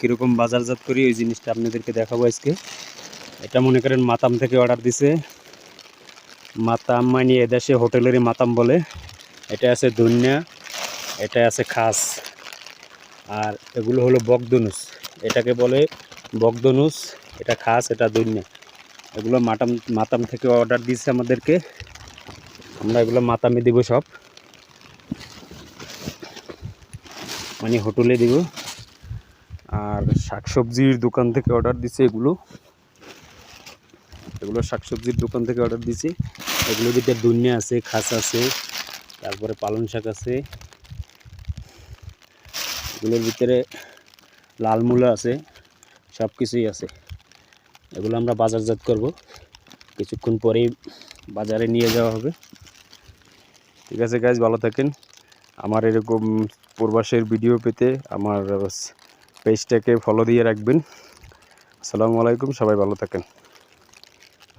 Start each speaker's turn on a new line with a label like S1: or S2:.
S1: কিরকম বাজারজাত করি ওই জিনিসটা আপনাদেরকে দেখাবো আজকে। এটা মনে করেন মাতাম থেকে অর্ডার দিছে। মাতাম মানে এদেশে হোটেলেরই মাতাম বলে। এটা আছে ধনিয়া, এটা আছে খাস, আর এগুলো হলো বকদনুস। এটাকে বলে বকদনুস, এটা খাস, এটা ধনিয়া। এগুলো মাতাম থেকে অর্ডার দিচ্ছে আমাদেরকে। আমরা এগুলো মাতামে দিব, সব মানে হোটেলে দিব। আর শাকসবজির দোকান থেকে অর্ডার দিছে এগুলো শাকসবজির দোকান থেকে অর্ডার দিছি। এগুলোর ভিতরে ধনিয়া আছে, খাস আছে, তারপরে পালং শাক আছে, এগুলোর ভিতরে লাল মূলা আছে, সব কিছুই আছে। এগুলো আমরা বাজারজাত করব, কিছুক্ষণ পরেই বাজারে নিয়ে যাওয়া হবে। ঠিক আছে গাইজ, ভালো থাকেন। আমার এরকম প্রবাসের ভিডিও পেতে আমার পেজটাকে ফলো দিয়ে রাখবেন। আসসালামু আলাইকুম, সবাই ভালো থাকেন।